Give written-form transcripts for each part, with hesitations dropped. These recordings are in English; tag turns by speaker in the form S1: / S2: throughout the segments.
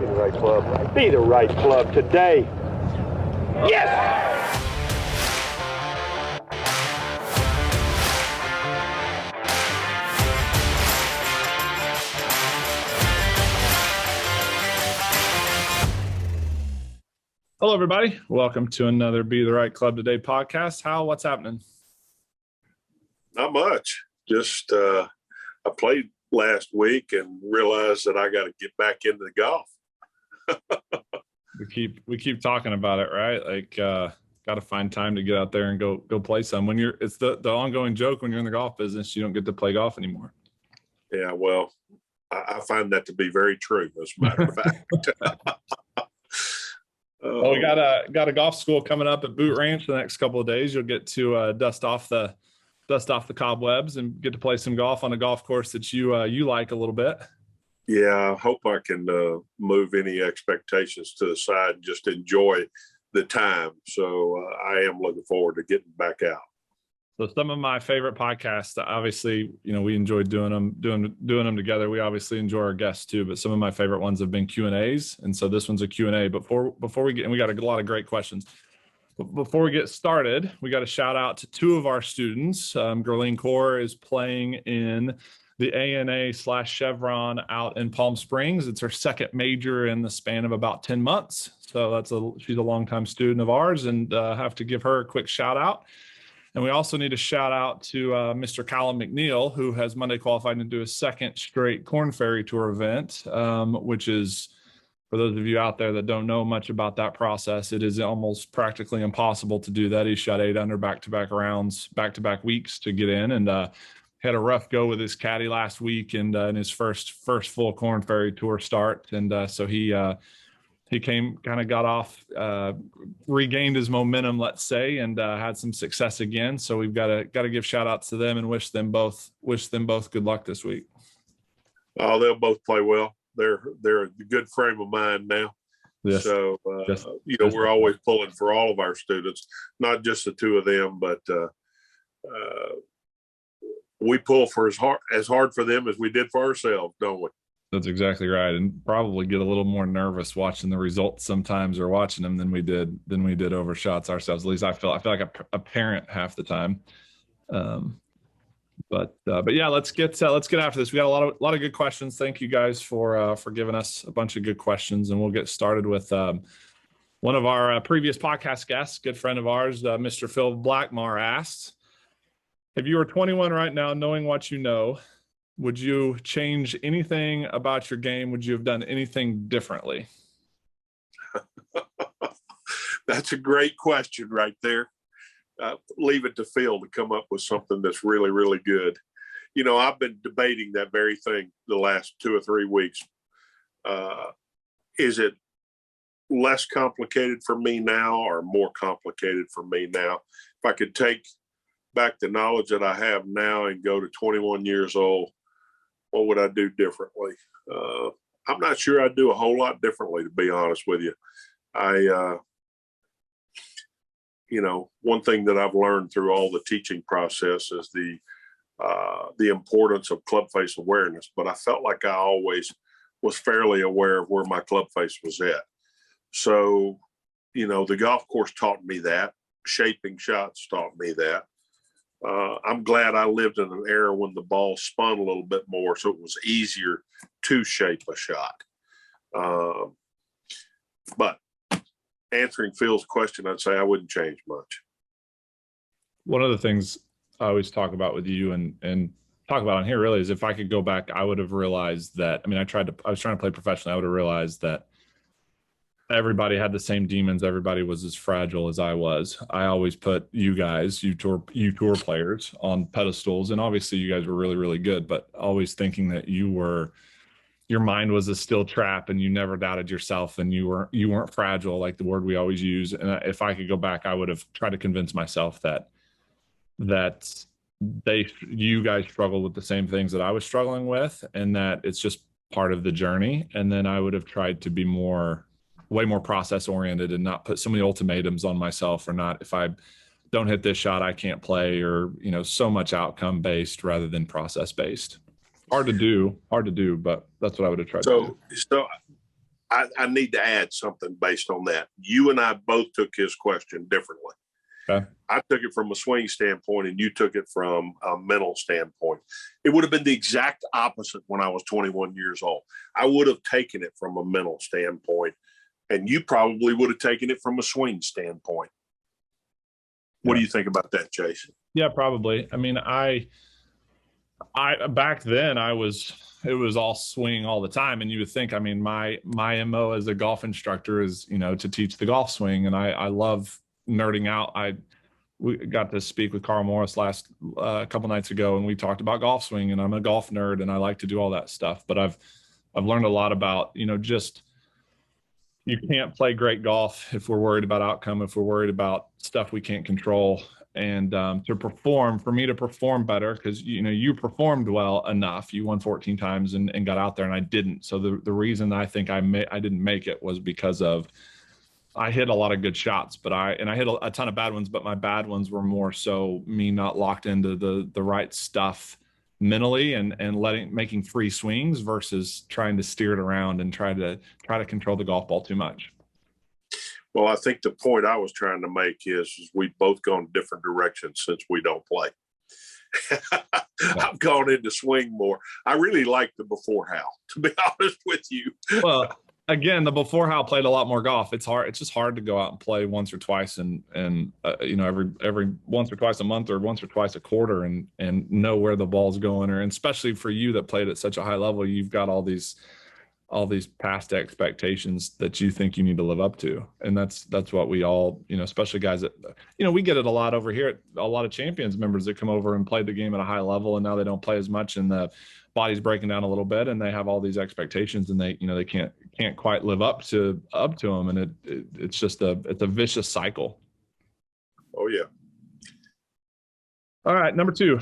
S1: Be the right club. Be the right club today. Yes!
S2: Hello, everybody. Welcome to another Be the Right Club Today podcast. Hal, what's happening?
S3: Not much. Just I played last week and realized that I got to get back into the golf.
S2: We keep talking about it, right? Like, got to find time to get out there and go play some. It's the ongoing joke when you're in the golf business, you don't get to play golf anymore.
S3: Yeah, well, I find that to be very true, as a matter of fact.
S2: Well, we got a golf school coming up at Boot Ranch the next couple of days. You'll get to dust off the cobwebs and get to play some golf on a golf course that you like a little bit.
S3: Yeah, I hope I can move any expectations to the side and just enjoy the time. So I am looking forward to getting back out.
S2: So some of my favorite podcasts, obviously, we enjoy doing them together. We obviously enjoy our guests too, but some of my favorite ones have been Q&As. And so this one's a Q&A. Before we get, and we got a lot of great questions. But before we get started, we got a shout out to two of our students. Gerline Core is playing in the ANA/Chevron out in Palm Springs. It's her second major in the span of about 10 months. So she's a longtime student of ours, and have to give her a quick shout out. And we also need a shout out to Mr. Callum McNeil, who has Monday qualified to do a second straight Corn Ferry Tour event, which is, for those of you out there that don't know much about that process, it is almost practically impossible to do that. He shot 8 under back-to-back rounds, back-to-back weeks to get in, and had a rough go with his caddy last week and in his first full Corn Ferry Tour start. And so he got off, regained his momentum, let's say, and had some success again. So we've got to give shout outs to them and wish them both good luck this week.
S3: Oh, they'll both play well. They're a good frame of mind now. Yes. So we're always pulling for all of our students, not just the two of them, but we pull for as hard for them as we did for ourselves, don't we?
S2: That's exactly right, and probably get a little more nervous watching the results sometimes, or watching them than we did over shots ourselves. At least I feel like a parent half the time. But yeah, let's get after this. We got a lot of good questions. Thank you guys for giving us a bunch of good questions, and we'll get started with one of our previous podcast guests, good friend of ours, Mr. Phil Blackmar asked, if you were 21 right now, knowing what you know, would you change anything about your game? Would you have done anything differently?
S3: That's a great question right there. Leave it to Phil to come up with something that's really, really good. I've been debating that very thing the last 2 or 3 weeks. Is it less complicated for me now or more complicated for me now? If I could take back the knowledge that I have now and go to 21 years old, what would I do differently? I'm not sure I'd do a whole lot differently, to be honest with you. One thing that I've learned through all the teaching process is the importance of club face awareness, but I felt like I always was fairly aware of where my club face was at. So, the golf course taught me that. Shaping shots taught me that. I'm glad I lived in an era when the ball spun a little bit more, so it was easier to shape a shot. But answering Phil's question, I'd say I wouldn't change much.
S2: One of the things I always talk about with you and talk about on here really is, if I could go back, I would have realized that, I was trying to play professionally. I would have realized that everybody had the same demons. Everybody was as fragile as I was. I always put you tour players on pedestals, and obviously you guys were really, really good, but always thinking that your mind was a steel trap and you never doubted yourself, and you weren't fragile, like the word we always use. And if I could go back, I would have tried to convince myself that you guys struggled with the same things that I was struggling with, and that it's just part of the journey. And then I would have tried to be way more process oriented and not put so many ultimatums on myself, or not, if I don't hit this shot, I can't play, or, so much outcome based rather than process based. Hard to do, but that's what I would have tried to do.
S3: So I need to add something based on that. You and I both took his question differently.
S2: Okay.
S3: I took it from a swing standpoint, and you took it from a mental standpoint. It would have been the exact opposite when I was 21 years old. I would have taken it from a mental standpoint, and you probably would have taken it from a swing standpoint. What do you think about that, Jason?
S2: Yeah, probably. I mean, I back then it was all swing all the time. And you would think, I mean, my MO as a golf instructor is, to teach the golf swing. And I love nerding out. We got to speak with Carl Morris a couple nights ago, and we talked about golf swing, and I'm a golf nerd and I like to do all that stuff. But I've learned a lot about, just, you can't play great golf if we're worried about outcome, if we're worried about stuff we can't control. And for me to perform better, because you performed well enough, you won 14 times and got out there, and I didn't. So the reason I think I didn't make it was because of, I hit a lot of good shots, but I hit a ton of bad ones, but my bad ones were more so me not locked into the right stuff mentally and making free swings versus trying to steer it around and try to control the golf ball too much.
S3: Well, I think the point I was trying to make is we've both gone different directions since we don't play. I've gone into swing more. I really like the before how, to be honest with you.
S2: Well, again, the before how played a lot more golf. It's hard. It's just hard to go out and play once or twice and every once or twice a month or once or twice a quarter and know where the ball's going. And especially for you that played at such a high level, you've got all these past expectations that you think you need to live up to. And that's what we all, especially guys that, we get it a lot over here. A lot of Champions members that come over and played the game at a high level, and now they don't play as much and the body's breaking down a little bit, and they have all these expectations, and they can't quite live up to them. And it's a vicious cycle.
S3: Oh yeah.
S2: All right. Number 2,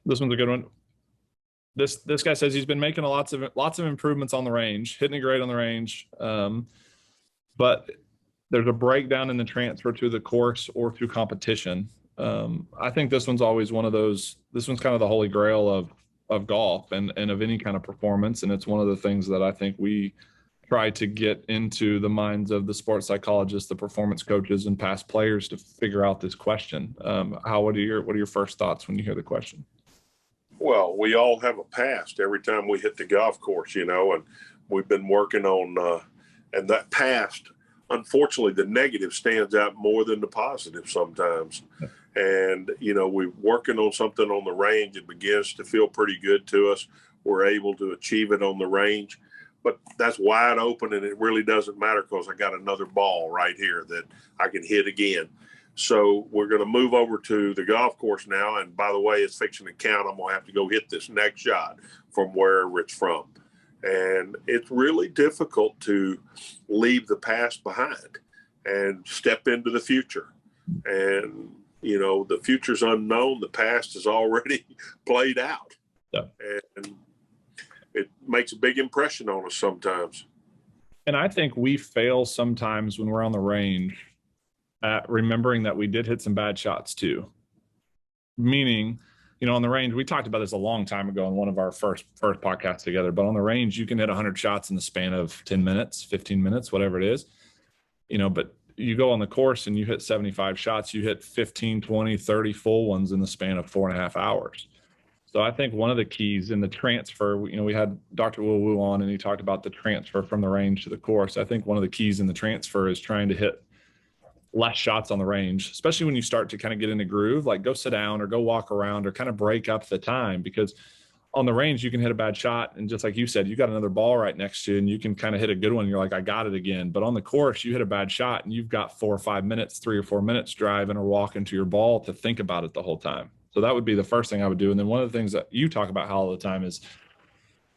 S2: this one's a good one. This guy says he's been making lots of improvements on the range, hitting it great on the range, but there's a breakdown in the transfer to the course or to competition. I think this one's always one of those. This one's kind of the holy grail of golf and of any kind of performance, and it's one of the things that I think we try to get into the minds of the sports psychologists, the performance coaches, and past players to figure out this question. What are your first thoughts when you hear the question?
S3: Well, we all have a past every time we hit the golf course, and we've been working on, and that past, unfortunately, the negative stands out more than the positive sometimes. Yeah. And, we're working on something on the range. It begins to feel pretty good to us. We're able to achieve it on the range, but that's wide open, and it really doesn't matter because I got another ball right here that I can hit again. So we're going to move over to the golf course now. And by the way, it's fixing to count. I'm going to have to go hit this next shot from wherever it's from. And it's really difficult to leave the past behind and step into the future. And, the future's unknown. The past is already played out.
S2: Yeah.
S3: And it makes a big impression on us sometimes.
S2: And I think we fail sometimes when we're on the range at remembering that we did hit some bad shots too. Meaning, on the range, we talked about this a long time ago in one of our first podcasts together, but on the range, you can hit 100 shots in the span of 10 minutes, 15 minutes, whatever it is, but you go on the course and you hit 75 shots, you hit 15, 20, 30 full ones in the span of 4.5 hours. So I think one of the keys in the transfer, we had Dr. Wu Wu on, and he talked about the transfer from the range to the course. I think one of the keys in the transfer is trying to hit less shots on the range, especially when you start to kind of get in a groove, like go sit down or go walk around or kind of break up the time, because on the range, you can hit a bad shot. And just like you said, you got another ball right next to you and you can kind of hit a good one. And you're like, I got it again. But on the course, you hit a bad shot and you've got 4 or 5 minutes, 3 or 4 minutes driving or walking to your ball to think about it the whole time. So that would be the first thing I would do. And then one of the things that you talk about all the time is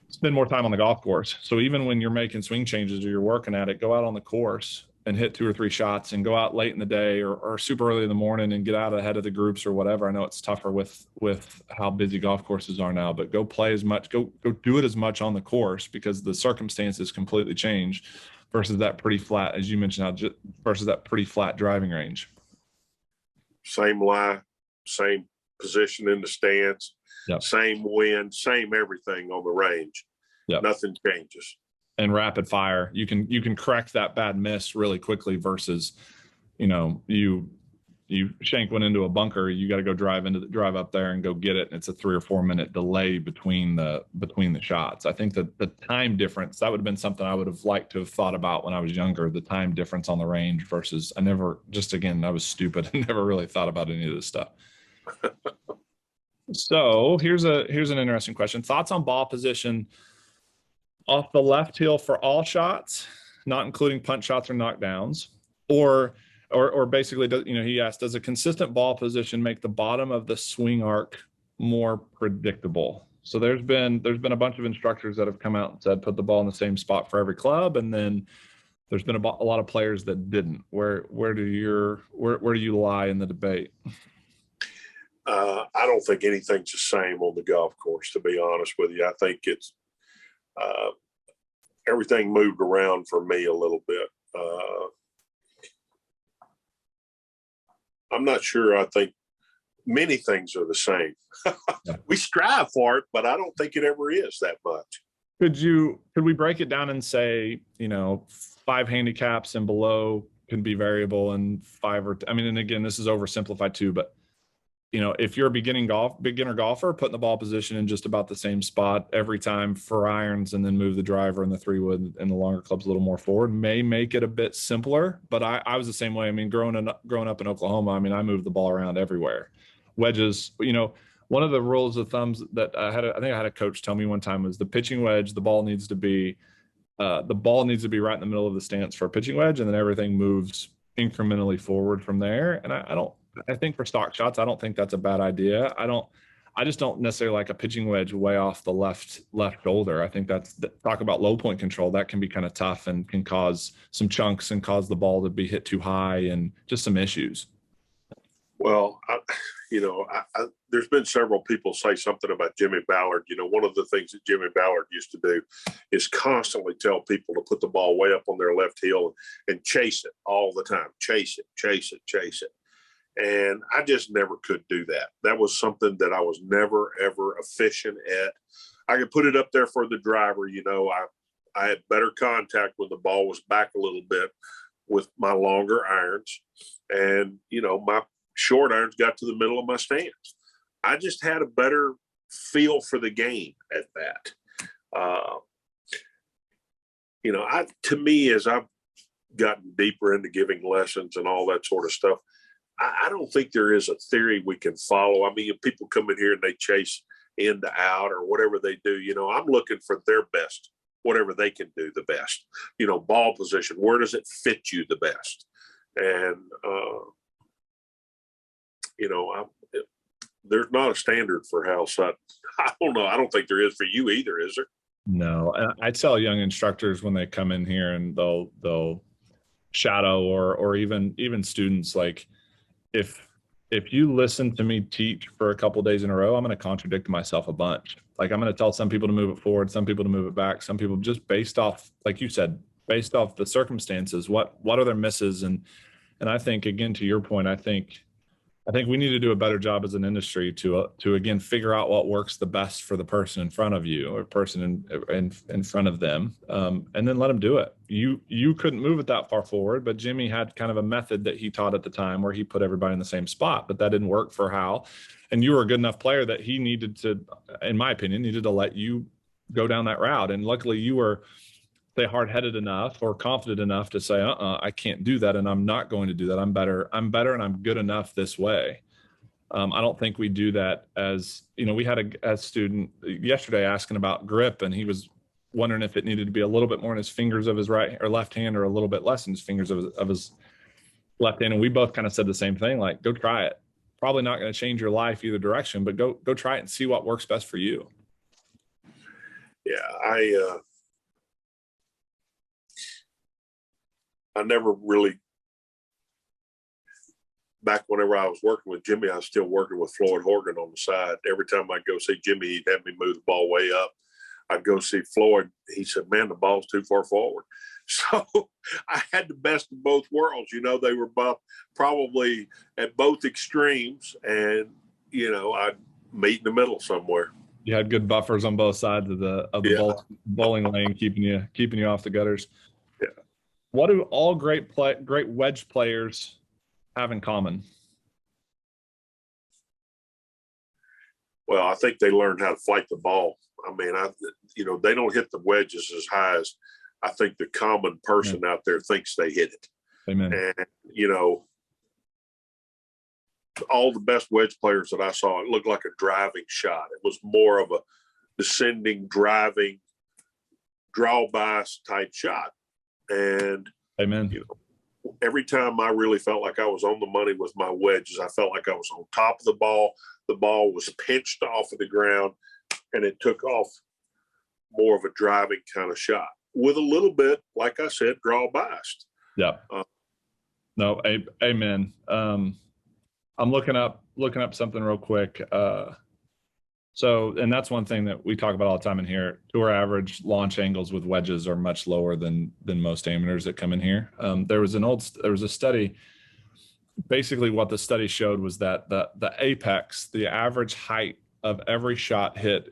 S2: spend more time on the golf course. So even when you're making swing changes or you're working at it, go out on the course and hit 2 or 3 shots and go out late in the day or super early in the morning and get out ahead of the groups or whatever. I know it's tougher with how busy golf courses are now, but go play as much, go do it as much on the course, because the circumstances completely change versus that pretty flat, as you mentioned, versus that pretty flat driving range.
S3: Same lie, same position in the stands, yep. Same wind, same everything on the range. Yep. Nothing changes.
S2: and rapid fire. You can correct that bad miss really quickly versus, you shank one into a bunker, you got to go drive up there and go get it, and it's a 3 or 4 minute delay between the shots. I think that the time difference, that would have been something I would have liked to have thought about when I was younger, the time difference on the range versus I was stupid and never really thought about any of this stuff. So here's an interesting question. Thoughts on ball position off the left heel for all shots, not including punch shots or knockdowns, or basically, he asked, does a consistent ball position make the bottom of the swing arc more predictable? So there's been a bunch of instructors that have come out and said put the ball in the same spot for every club, and then there's been a lot of players that didn't. Where do you lie in the debate?
S3: I don't think anything's the same on the golf course, to be honest with you. I think it's everything moved around for me a little bit. I'm not sure. I think many things are the same. We strive for it, but I don't think it ever is that much.
S2: Could we break it down and say, 5 handicaps and below can be variable, and 5 and again, this is oversimplified too, but if you're a beginner golfer, putting the ball position in just about the same spot every time for irons, and then move the driver and the 3-wood and the longer clubs a little more forward, may make it a bit simpler. But I was the same way. I mean, growing up in Oklahoma, I moved the ball around everywhere. Wedges, one of the rules of thumbs that I think I had a coach tell me one time was the pitching wedge, the ball needs to be right in the middle of the stance for a pitching wedge, and then everything moves incrementally forward from there. And I think for stock shots, I don't think that's a bad idea. I just don't necessarily like a pitching wedge way off the left shoulder. I think talk about low point control. That can be kind of tough and can cause some chunks and cause the ball to be hit too high and just some issues.
S3: Well, there's been several people say something about Jimmy Ballard. One of the things that Jimmy Ballard used to do is constantly tell people to put the ball way up on their left heel and chase it all the time. Chase it, chase it, chase it. And I just never could do that. That was something that I was never, ever efficient at. I could put it up there for the driver. I had better contact when the ball was back a little bit with my longer irons. And, my short irons got to the middle of my stance. I just had a better feel for the game at that. To me, as I've gotten deeper into giving lessons and all that sort of stuff, I don't think there is a theory we can follow. People come in here and they chase in to out or whatever they do. I'm looking for their best, whatever they can do the best. Ball position, where does it fit you the best? And, there's not a standard for how Sutton. I don't know. I don't think there is for you either, is there?
S2: No. I tell young instructors when they come in here and they'll shadow or even students, like, if you listen to me teach for a couple of days in a row, I'm going to contradict myself a bunch. Like, I'm going to tell some people to move it forward, some people to move it back, some people just based off, like you said, based off the circumstances, what are their misses? And I think, again, to your point, I think we need to do a better job as an industry to again figure out what works the best for the person in front of you or person in front of them, and then let them do it. You couldn't move it that far forward, but Jimmy had kind of a method that he taught at the time where he put everybody in the same spot, but that didn't work for Hal. And you were a good enough player that he needed to, in my opinion, needed to let you go down that route. And luckily you were, say, hard-headed enough or confident enough to say, I can't do that, and I'm not going to do that. I'm better, and I'm good enough this way. I don't think we do that. As we had a student yesterday asking about grip, and he was wondering if it needed to be a little bit more in his fingers of his right or left hand, or a little bit less in his fingers of his left hand. And we both kind of said the same thing, like, go try it. Probably not going to change your life either direction, but go try it and see what works best for you.
S3: Yeah, I never really, back whenever I was working with Jimmy, I was still working with Floyd Horgan on the side. Every time I'd go see Jimmy, he'd have me move the ball way up. I'd go see Floyd. He said, man, the ball's too far forward. So I had the best of both worlds. They were probably at both extremes, and, I'd meet in the middle somewhere.
S2: You had good buffers on both sides of the
S3: Yeah.
S2: bowling lane, keeping you off the gutters.
S3: Yeah.
S2: What do all great wedge players have in common?
S3: Well, I think they learned how to flight the ball. I mean, they don't hit the wedges as high as I think the common person out there thinks they hit it.
S2: Amen.
S3: And, all the best wedge players that I saw, it looked like a driving shot. It was more of a descending, driving, draw bias type shot. And,
S2: Amen.
S3: every time I really felt like I was on the money with my wedges, I felt like I was on top of the ball. The ball was pinched off of the ground, and it took off more of a driving kind of shot with a little bit, like I said, draw biased.
S2: Yeah. No, amen. I'm looking up something real quick. And that's one thing that we talk about all the time in here. Tour average launch angles with wedges are much lower than most amateurs that come in here. There was a study. Basically, what the study showed was that the apex, the average height of every shot hit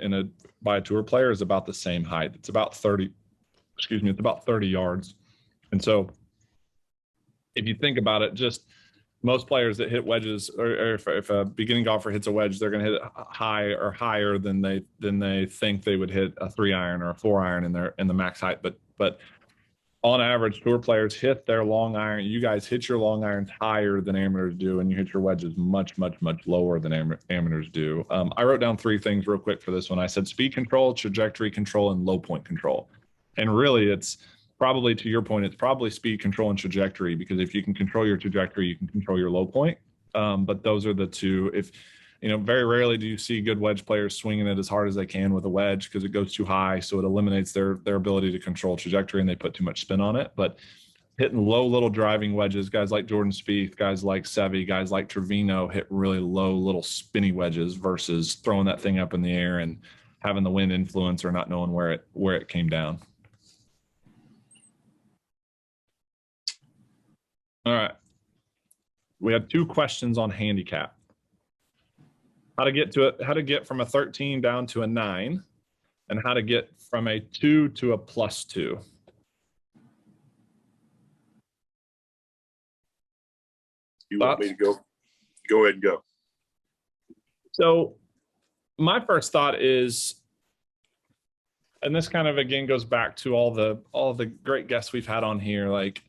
S2: by a tour player is about the same height. It's about 30. It's about 30 yards. And so, if you think about it, just most players that hit wedges, or if a beginning golfer hits a wedge, they're going to hit it high or higher than they think they would hit a 3-iron or a 4-iron in the max height. But on average, tour players hit their long iron. You guys hit your long irons higher than amateurs do, and you hit your wedges much, much, much lower than amateurs do. I wrote down 3 things real quick for this one. I said speed control, trajectory control, and low point control. And really, it's probably, to your point, it's probably speed control and trajectory, because if you can control your trajectory, you can control your low point. But those are the two. Very rarely do you see good wedge players swinging it as hard as they can with a wedge, because it goes too high. So it eliminates their ability to control trajectory, and they put too much spin on it. But hitting low little driving wedges, guys like Jordan Spieth, guys like Seve, guys like Trevino hit really low little spinny wedges versus throwing that thing up in the air and having the wind influence or not knowing where it came down. All right. We have 2 questions on handicap. How to get from a 13 down to a 9, and how to get from a 2 to a +2.
S3: You want me to go? Go ahead and go.
S2: So my first thought is, and this kind of again goes back to all the great guests we've had on here. Like,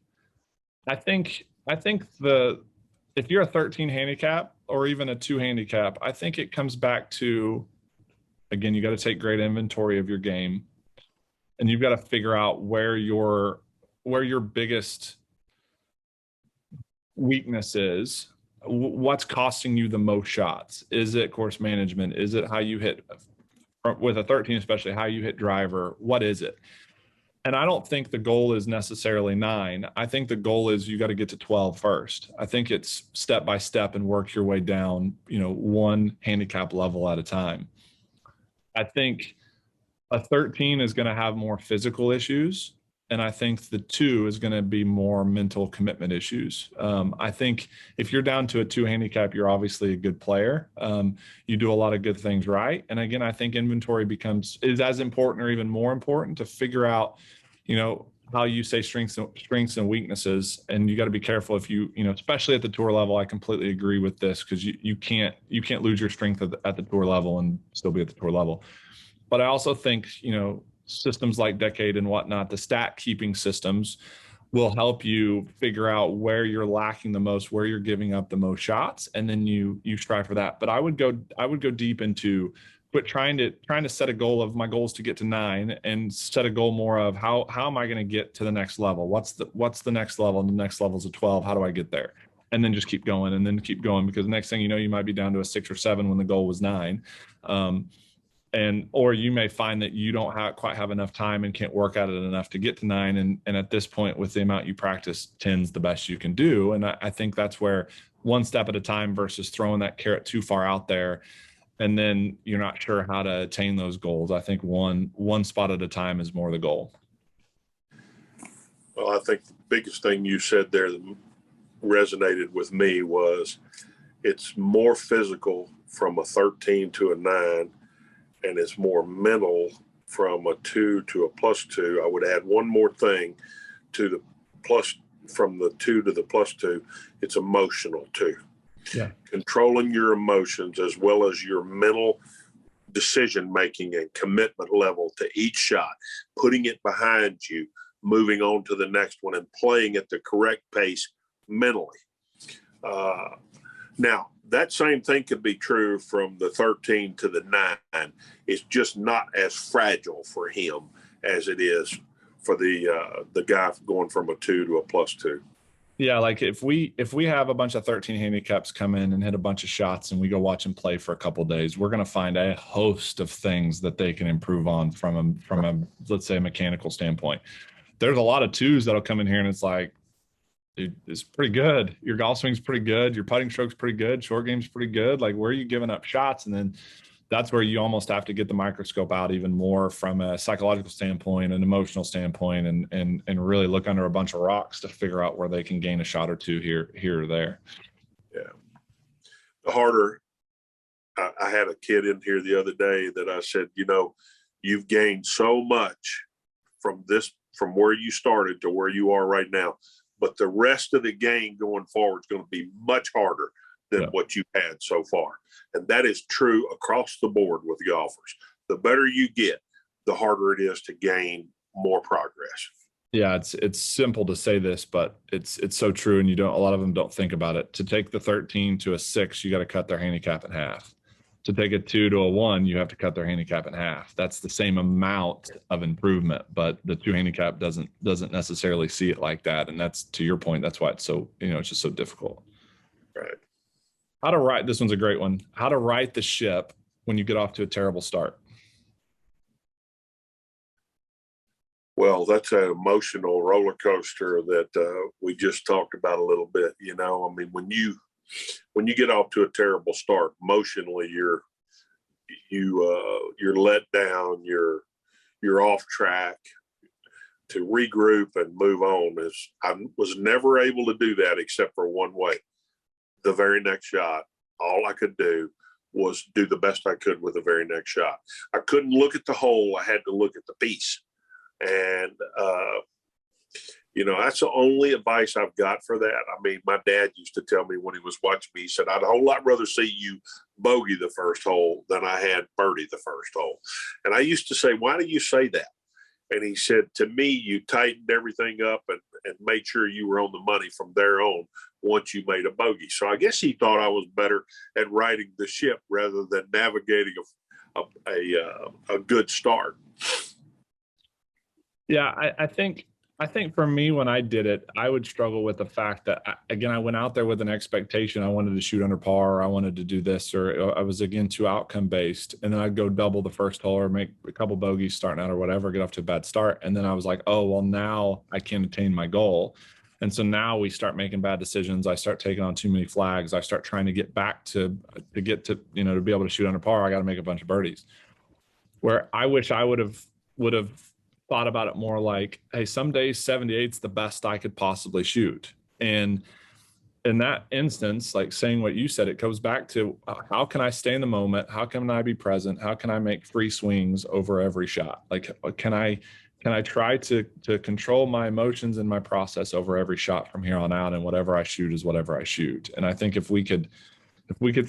S2: I think if you're a 13 handicap or even a 2 handicap, I think it comes back to, again, you got to take great inventory of your game, and you've got to figure out where your biggest weakness is. What's costing you the most shots? Is it course management? Is it how you hit with a 13, especially how you hit driver? What is it? And I don't think the goal is necessarily 9. I think the goal is you got to get to 12 first. I think it's step by step and work your way down, 1 handicap level at a time. I think a 13 is going to have more physical issues, and I think the 2 is going to be more mental commitment issues. I think if you're down to a 2 handicap, you're obviously a good player. You do a lot of good things right. And again, I think inventory is as important or even more important to figure out, how you say strengths and weaknesses. And you got to be careful if especially at the tour level. I completely agree with this, because you can't lose your strength at the tour level and still be at the tour level. But I also think, systems like Decade and whatnot, the stat keeping systems, will help you figure out where you're lacking the most, where you're giving up the most shots, and then you strive for that. But I would go deep into quit trying to set a goal of, my goal is to get to 9, and set a goal more of how am I going to get to the next level? What's the next level? And the next level is a 12. How do I get there? And then just keep going, and then keep going, because the next thing you know, you might be down to a 6 or 7 when the goal was 9. Or you may find that you don't quite have enough time and can't work at it enough to get to 9. And at this point, with the amount you practice, 10's the best you can do. And I think that's where, 1 step at a time versus throwing that carrot too far out there, and then you're not sure how to attain those goals. I think one spot at a time is more the goal.
S3: Well, I think the biggest thing you said there that resonated with me was it's more physical from a 13 to a 9. and it's more mental from a 2 to a +2. I would add one more thing to the plus, from the 2 to the +2. It's emotional too.
S2: Yeah.
S3: Controlling your emotions as well as your mental decision making and commitment level to each shot, putting it behind you, moving on to the next one, and playing at the correct pace mentally. Now, that same thing could be true from the 13 to the 9. It's just not as fragile for him as it is for the guy going from a 2 to a +2.
S2: Yeah, like if we have a bunch of 13 handicaps come in and hit a bunch of shots and we go watch them play for a couple of days, we're going to find a host of things that they can improve on from a let's say a mechanical standpoint. There's a lot of 2s that'll come in here and it's like, dude, it's pretty good. Your golf swing's pretty good. Your putting stroke's pretty good. Short game's pretty good. Like, where are you giving up shots? And then that's where you almost have to get the microscope out even more from a psychological standpoint, an emotional standpoint, and really look under a bunch of rocks to figure out where they can gain a shot or two here or there.
S3: Yeah. The harder, I had a kid in here the other day that I said, you know, you've gained so much from where you started to where you are right now, but the rest of the game going forward is going to be much harder than what you've had so far. And that is true across the board with golfers. The better you get, the harder it is to gain more progress.
S2: Yeah, it's simple to say this, but it's so true, and a lot of them don't think about it. To take the 13 to a 6, you got to cut their handicap in half. To take a 2 to a 1, you have to cut their handicap in half. That's the same amount of improvement, but the 2 handicap doesn't necessarily see it like that. And that's, to your point, that's why it's so, it's just so difficult.
S3: Right.
S2: How to right, this one's a great one. How to right the ship when you get off to a terrible start.
S3: Well, that's an emotional roller coaster that we just talked about a little bit. I mean, when you get off to a terrible start, emotionally, you're let down, you're off track. To regroup and move on I was never able to do that except for one way. The very next shot, all I could do was do the best I could with the very next shot. I couldn't look at the hole. I had to look at the piece. And, that's the only advice I've got for that. I mean, my dad used to tell me when he was watching me, he said, I'd a whole lot rather see you bogey the first hole than I had birdie the first hole. And I used to say, why do you say that? And he said, to me, you tightened everything up and made sure you were on the money from there on once you made a bogey. So I guess he thought I was better at riding the ship rather than navigating a good start.
S2: Yeah, I think for me, when I did it, I would struggle with the fact that, I went out there with an expectation. I wanted to shoot under par, or I wanted to do this, or I was, again, too outcome based. And then I'd go double the first hole or make a couple bogeys starting out or whatever, get off to a bad start. And then I was like, oh, well, now I can't attain my goal. And so now we start making bad decisions. I start taking on too many flags. I start trying to get back to get to, to be able to shoot under par, I got to make a bunch of birdies. Where I wish I would have thought about it more like, hey, some days 78's the best I could possibly shoot. And in that instance, like saying what you said, it goes back to how can I stay in the moment? How can I be present? How can I make free swings over every shot? Like, can I try to control my emotions and my process over every shot from here on out, and whatever I shoot is whatever I shoot. And I think if we could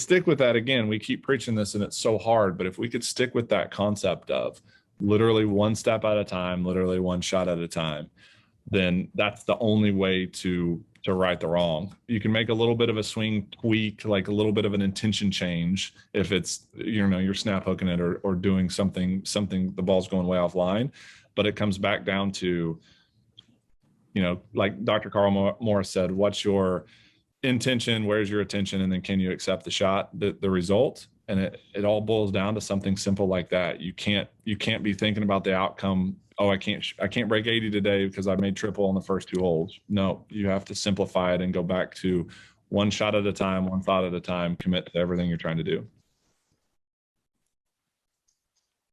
S2: stick with that, again, we keep preaching this and it's so hard, but if we could stick with that concept of literally one step at a time, literally one shot at a time, then that's the only way to right the wrong. You can make a little bit of a swing tweak, like a little bit of an intention change if it's, you're snap hooking it or doing something, the ball's going way offline. But it comes back down to, like Dr. Carl Morris said, what's your intention, where's your attention, and then can you accept the shot, the result? And it all boils down to something simple like that. You can't be thinking about the outcome. Oh, I can't break 80 today because I made triple on the first 2 holes. No, you have to simplify it and go back to one shot at a time, one thought at a time, commit to everything you're trying to do.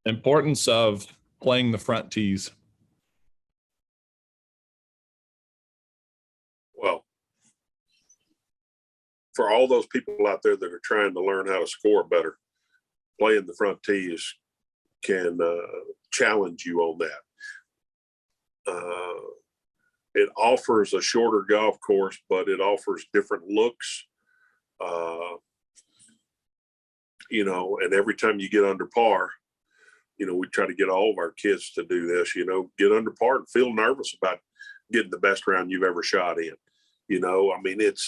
S2: Importance of playing the front tees.
S3: Well, for all those people out there that are trying to learn how to score better, playing the front tee challenge you on that. It offers a shorter golf course, but it offers different looks. You know, and every time you get under par, you know, we try to get all of our kids to do this, you know, get under par and feel nervous about getting the best round you've ever shot in. You know, I mean, it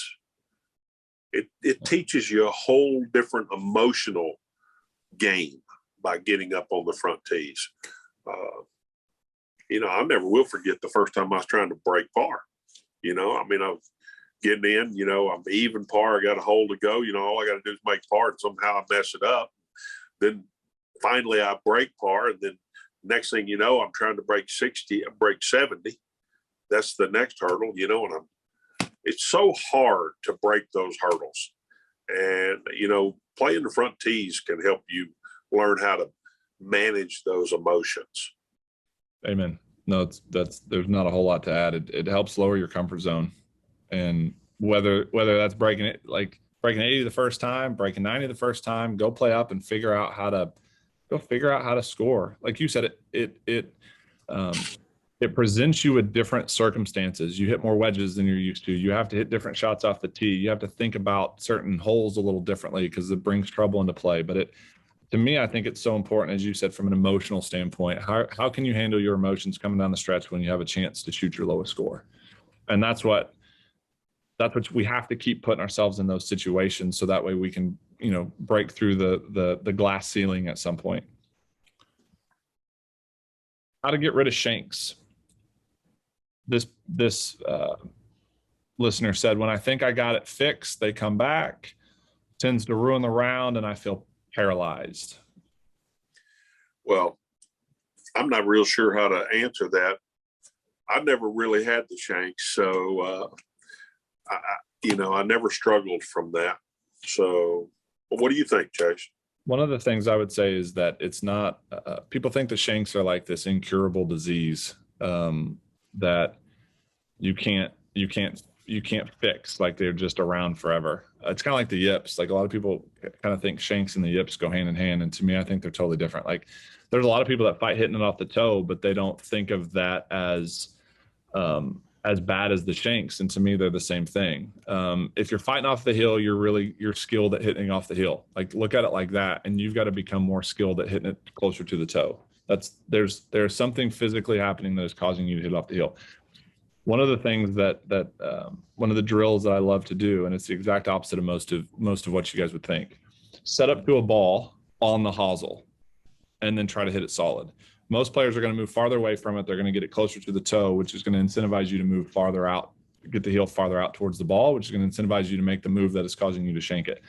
S3: teaches you a whole different emotional game by getting up on the front tees. You know, I never will forget the first time I was trying to break par. You know, I mean, I was getting in, you know, I'm even par, I got a hole to go. You know, all I got to do is make par, and somehow I mess it up. Then finally I break par, and then next thing you know, I'm trying to break 60, I break 70. That's the next hurdle, you know, and it's so hard to break those hurdles. And, you know, playing the front tees can help you learn how to manage those emotions.
S2: Amen. No, there's not a whole lot to add. It helps lower your comfort zone. And whether that's breaking 80 the first time, breaking 90 the first time, go play up and figure out how to score. Like you said, it presents you with different circumstances. You hit more wedges than you're used to. You have to hit different shots off the tee. You have to think about certain holes a little differently because it brings trouble into play. But to me, I think it's so important, as you said, from an emotional standpoint. How can you handle your emotions coming down the stretch when you have a chance to shoot your lowest score? And that's what we have to keep putting ourselves in those situations, so that way we can, you know, break through the glass ceiling at some point. How to get rid of shanks. This listener said, when I think I got it fixed, they come back, tends to ruin the round, and I feel paralyzed.
S3: Well, I'm not real sure how to answer that. I've never really had the shanks, so I never struggled from that. So, what do you think, Chase?
S2: One of the things I would say is that it's not. People think the shanks are like this incurable disease that you can't fix, like they're just around forever. It's kind of like the yips. Like, a lot of people kind of think shanks and the yips go hand in hand, and to me, I think they're totally different. Like, there's a lot of people that fight hitting it off the toe, but they don't think of that as bad as the shanks. And to me, they're the same thing. If you're fighting off the hill, you're skilled at hitting off the hill. Like, look at it like that, and you've got to become more skilled at hitting it closer to the toe. There's something physically happening that is causing you to hit off the hill. One of the things that one of the drills that I love to do, and it's the exact opposite of most of what you guys would think: set up to a ball on the hosel and then try to hit it solid. Most players are going to move farther away from it. They're going to get it closer to the toe, which is going to incentivize you to move farther out, get the heel farther out towards the ball, which is going to incentivize you to make the move that is causing you to shank it.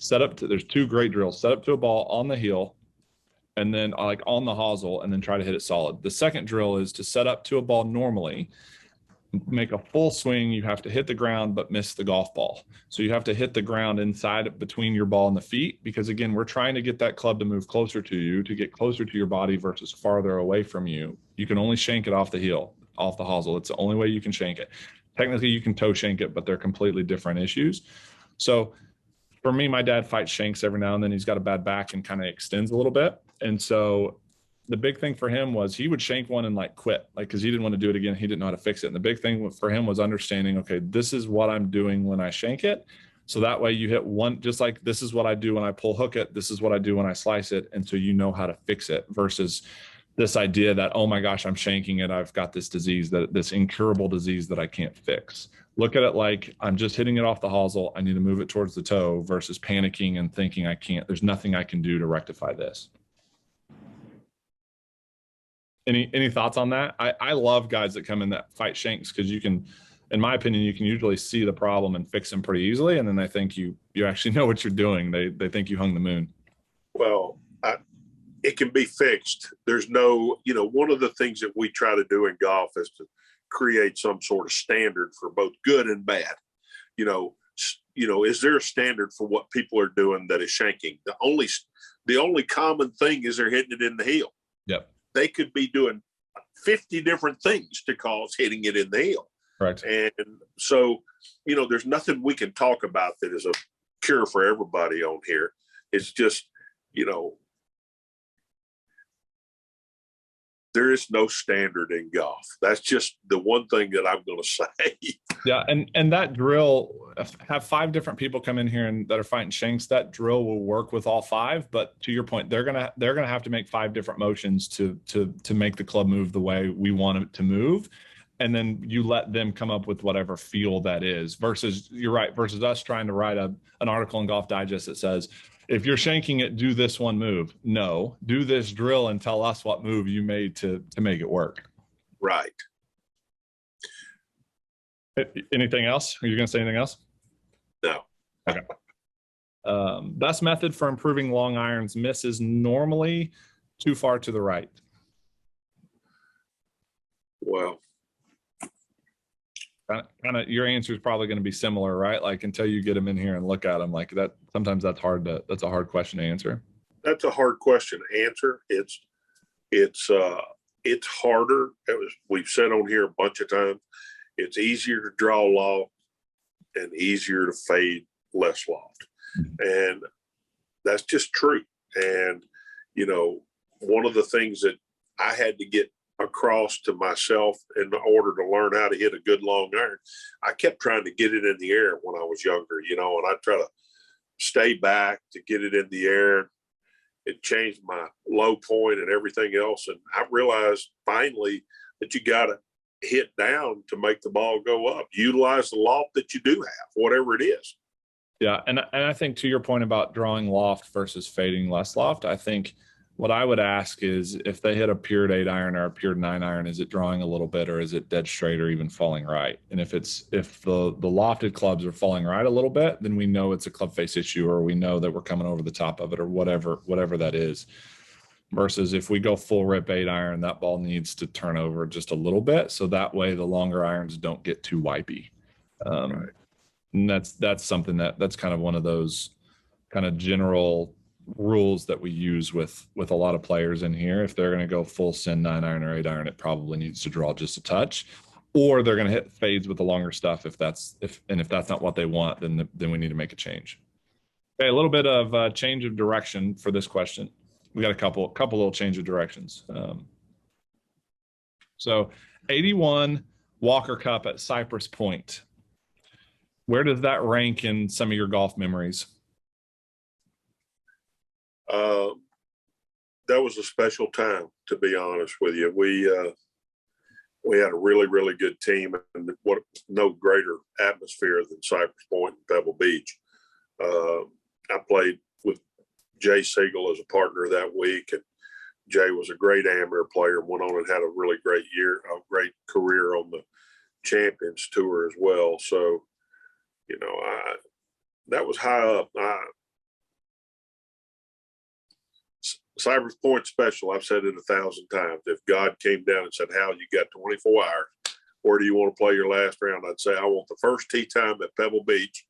S2: There's two great drills: set up to a ball on the heel, and then like on the hosel, and then try to hit it solid. The second drill is to set up to a ball normally, make a full swing. You have to hit the ground but miss the golf ball. So you have to hit the ground inside between your ball and the feet, because again, we're trying to get that club to move closer to you, to get closer to your body versus farther away from you. You can only shank it off the heel, off the hosel. It's the only way you can shank it. Technically you can toe shank it, but they're completely different issues. So for me, my dad fights shanks every now and then. He's got a bad back and kind of extends a little bit. And so the big thing for him was he would shank one and like quit, like, because he didn't want to do it again. He didn't know how to fix it. And the big thing for him was understanding, okay, this is what I'm doing when I shank it. So that way you hit one, just like this is what I do when I pull hook it. This is what I do when I slice it. And so you know how to fix it, versus this idea that, oh my gosh, I'm shanking it. I've got this disease, this incurable disease that I can't fix. Look at it like I'm just hitting it off the hosel. I need to move it towards the toe, versus panicking and thinking there's nothing I can do to rectify this. Any thoughts on that? I love guys that come in that fight shanks, because you can, in my opinion, you can usually see the problem and fix them pretty easily. And then they think you actually know what you're doing. They think you hung the moon.
S3: Well, it can be fixed. There's no, one of the things that we try to do in golf is to create some sort of standard for both good and bad. Is there a standard for what people are doing that is shanking? The only common thing is they're hitting it in the heel.
S2: Yep.
S3: They could be doing 50 different things to cause hitting it in the heel.
S2: Right.
S3: And so, there's nothing we can talk about that is a cure for everybody on here. It's just, there is no standard in golf. That's just the one thing that I'm going to say.
S2: Yeah, and that drill, have 5 different people come in here and that are fighting shanks. That drill will work with all 5, but to your point, they're gonna have to make 5 different motions to make the club move the way we want it to move, and then you let them come up with whatever feel that is. Versus, you're right, versus us trying to write an article in Golf Digest that says, if you're shanking it, do this one move. No, do this drill and tell us what move you made to make it work.
S3: Right.
S2: Anything else? Are you going to say anything else?
S3: No.
S2: Okay. Best method for improving long irons. Misses normally too far to the right.
S3: Well,
S2: kind of your answer is probably going to be similar, right? Like, until you get them in here and look at them, like that. Sometimes that's a hard question to answer.
S3: That's a hard question to answer. It's harder. We've said on here a bunch of times, it's easier to draw loft and easier to fade less loft. And that's just true. And, you know, one of the things that I had to get across to myself in order to learn how to hit a good long iron, I kept trying to get it in the air when I was younger, you know, and I try to stay back to get it in the air. It changed my low point and everything else. And I realized finally that you got to hit down to make the ball go up. Utilize the loft that you do have, whatever it is.
S2: Yeah, and I think to your point about drawing loft versus fading less loft, I think what I would ask is, if they hit a pure 8 iron or a pure 9 iron, is it drawing a little bit, or is it dead straight, or even falling right? And if the lofted clubs are falling right a little bit, then we know it's a club face issue, or we know that we're coming over the top of it, or whatever that is. Versus if we go full rip 8 iron, that ball needs to turn over just a little bit, so that way the longer irons don't get too wipey. Right. And that's something that's kind of one of those kind of general rules that we use with a lot of players in here. If they're going to go full send 9 iron or 8 iron, it probably needs to draw just a touch, or they're going to hit fades with the longer stuff. If that's not what they want, then we need to make a change. Okay, a little bit of change of direction for this question. We got a couple little change of directions. So 81 Walker Cup at Cypress Point. Where does that rank in some of your golf memories?
S3: That was a special time, to be honest with you. We had a really, really good team, and no greater atmosphere than Cypress Point and Pebble Beach. I played with Jay Siegel as a partner that week, and Jay was a great amateur player and went on and had a really great year, a great career on the Champions Tour as well. So, you know, that was high up. Cypress Point special. I've said it 1,000 times. If God came down and said, "Hal, you got 24 hours. Where do you want to play your last round?" I'd say, "I want the first tee time at Pebble Beach.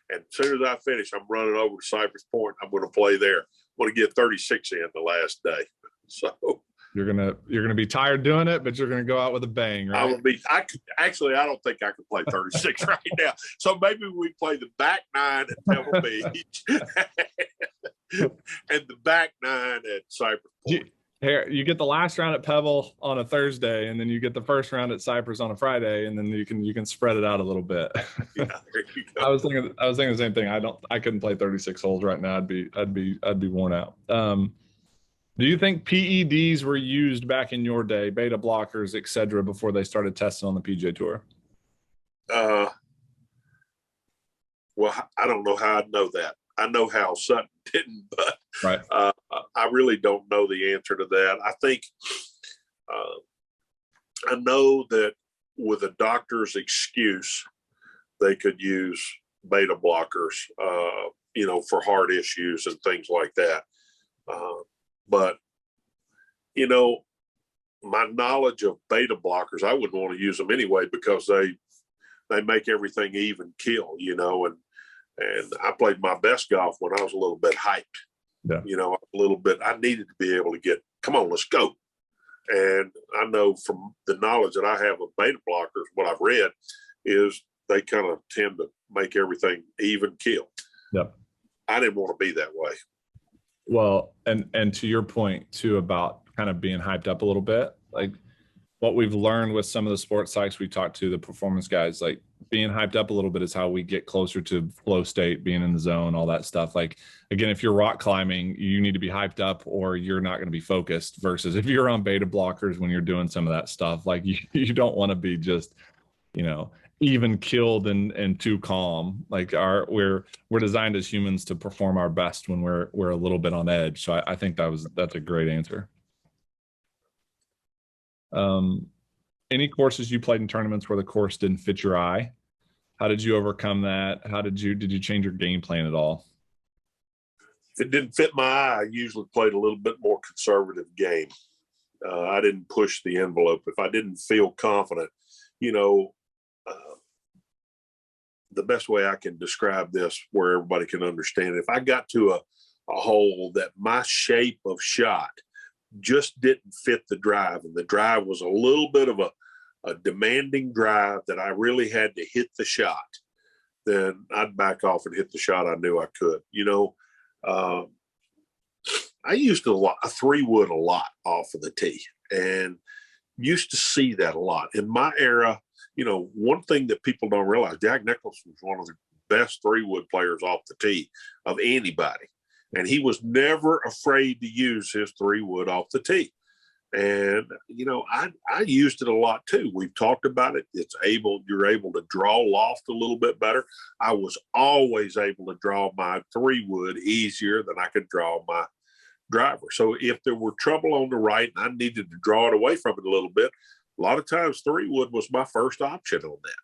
S3: And as soon as I finish, I'm running over to Cypress Point. I'm going to play there. I'm going to get 36 in the last day." So
S2: you're gonna be tired doing it, but you're gonna go out with a bang, right?
S3: I don't think I could play 36 right now. So maybe we play the back 9 at Pebble Beach and the back 9 at Cypress Point.
S2: Here, you get the last round at Pebble on a Thursday, and then you get the first round at Cypress on a Friday, and then you can spread it out a little bit.
S3: Yeah, there you go.
S2: I was thinking the same thing. I couldn't play 36 holes right now. I'd be worn out. Do you think PEDs were used back in your day, beta blockers, etc., before they started testing on the PGA Tour?
S3: Well, I don't know how I'd know that. I know Hal Sutton didn't, but
S2: right.
S3: I really don't know the answer to that. I think I know that with a doctor's excuse, they could use beta blockers, you know, for heart issues and things like that. But, you know, my knowledge of beta blockers, I wouldn't want to use them anyway, because they make everything even kill, you know, and I played my best golf when I was a little bit hyped. Yeah. You know, a little bit. I needed to be able to get, come on, let's go. And I know from the knowledge that I have of beta blockers, what I've read is they kind of tend to make everything even kill.
S2: Yep.
S3: I didn't want to be that way.
S2: Well, and to your point too about kind of being hyped up a little bit, like what we've learned with some of the sports psychs we talked to, the performance guys, like being hyped up a little bit is how we get closer to flow state, being in the zone, all that stuff. Like, again, if you're rock climbing, you need to be hyped up or you're not going to be focused, versus if you're on beta blockers when you're doing some of that stuff, like you don't want to be just, you know, even killed and too calm. Like we're designed as humans to perform our best when we're a little bit on edge. So I think that's a great answer. Any courses you played in tournaments where the course didn't fit your eye? How did you overcome that? Did you change your game plan at all?
S3: If it didn't fit my eye, I usually played a little bit more conservative game. I didn't push the envelope. If I didn't feel confident, you know, the best way I can describe this where everybody can understand it, if I got to a hole that my shape of shot just didn't fit the drive, and the drive was a little bit of a demanding drive that I really had to hit the shot, then I'd back off and hit the shot I knew I could. You know, I used a 3-wood a lot off of the tee and used to see that a lot. In my era, you know, one thing that people don't realize, Jack Nicklaus was one of the best 3-wood players off the tee of anybody. And he was never afraid to use his 3-wood off the tee. And, you know, I used it a lot too. We've talked about it. You're able to draw loft a little bit better. I was always able to draw my 3-wood easier than I could draw my driver. So if there were trouble on the right and I needed to draw it away from it a little bit, a lot of times 3-wood was my first option on that.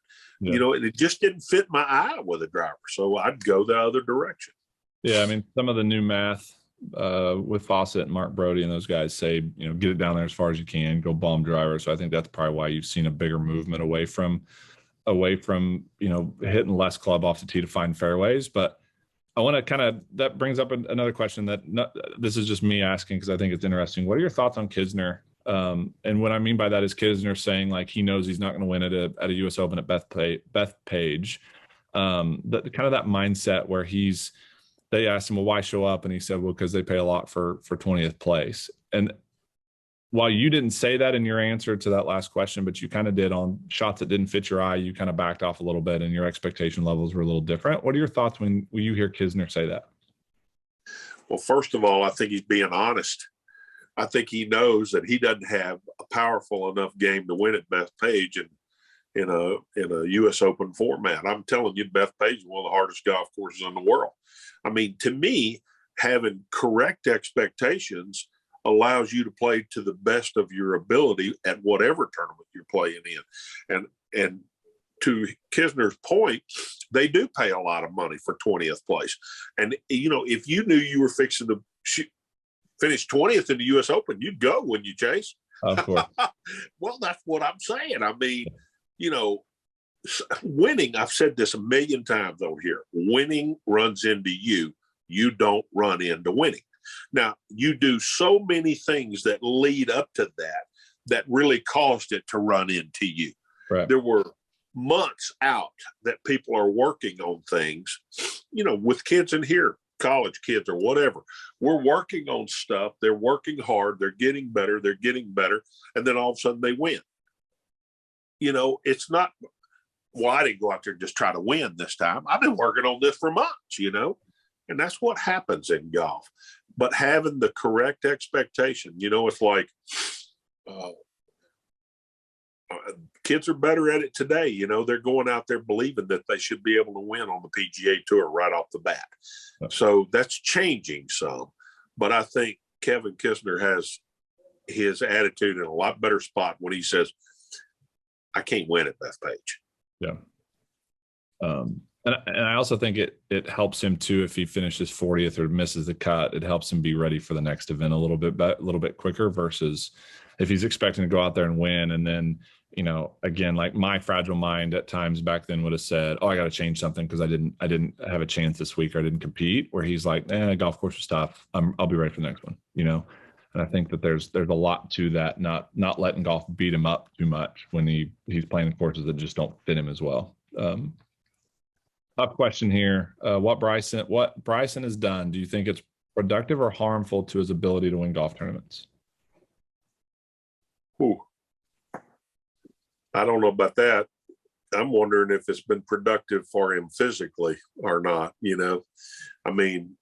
S3: Yeah. You know, and it just didn't fit my eye with a driver. So I'd go the other direction.
S2: Yeah, I mean, some of the new math with Fawcett and Mark Brody and those guys say, you know, get it down there as far as you can, go bomb driver. So I think that's probably why you've seen a bigger movement away from, you know, hitting less club off the tee to find fairways. But I want to that brings up another question this is just me asking because I think it's interesting. What are your thoughts on Kisner? And what I mean by that is Kisner saying like he knows he's not going to win at a U.S. Open at Bethpage. That mindset where they asked him, well, why show up? And he said, well, because they pay a lot for 20th place. And while you didn't say that in your answer to that last question, but you kind of did on shots that didn't fit your eye, you kind of backed off a little bit and your expectation levels were a little different. What are your thoughts when you hear Kisner say that?
S3: Well, first of all, I think he's being honest. I think he knows that he doesn't have a powerful enough game to win at Bethpage in a U.S. Open format. I'm telling you, Bethpage is one of the hardest golf courses in the world. I mean, to me, having correct expectations allows you to play to the best of your ability at whatever tournament you're playing in. And to Kisner's point, they do pay a lot of money for 20th place. And, you know, if you knew you were fixing to finish 20th in the U.S. Open, you'd go, wouldn't you, Chase?
S2: Of course.
S3: Well, that's what I'm saying. I mean, you know, winning, I've said this a million times over here, winning runs into you. You don't run into winning. Now, you do so many things that lead up to that really caused it to run into you.
S2: Right.
S3: There were months out that people are working on things, you know, with kids in here, college kids or whatever. We're working on stuff. They're working hard. They're getting better. And then all of a sudden they win. You know, it's not, well, I didn't go out there and just try to win this time. I've been working on this for months, you know, and that's what happens in golf. But having the correct expectation, you know, it's like kids are better at it today. You know, they're going out there believing that they should be able to win on the PGA Tour right off the bat. So that's changing some. But I think Kevin Kisner has his attitude in a lot better spot when he says, I can't win at Bethpage.
S2: Yeah. And I also think it helps him too if he finishes 40th or misses the cut. It helps him be ready for the next event a little bit quicker versus if he's expecting to go out there and win. And then, you know, again, like my fragile mind at times back then would have said, oh, I got to change something because I didn't have a chance this week or I didn't compete. Where he's like, golf course is tough. I'll be ready for the next one, you know. And I think that there's a lot to that, not letting golf beat him up too much when he's playing courses that just don't fit him as well. Top question here. What Bryson has done, do you think it's productive or harmful to his ability to win golf tournaments?
S3: Ooh, I don't know about that. I'm wondering if it's been productive for him physically or not. I mean,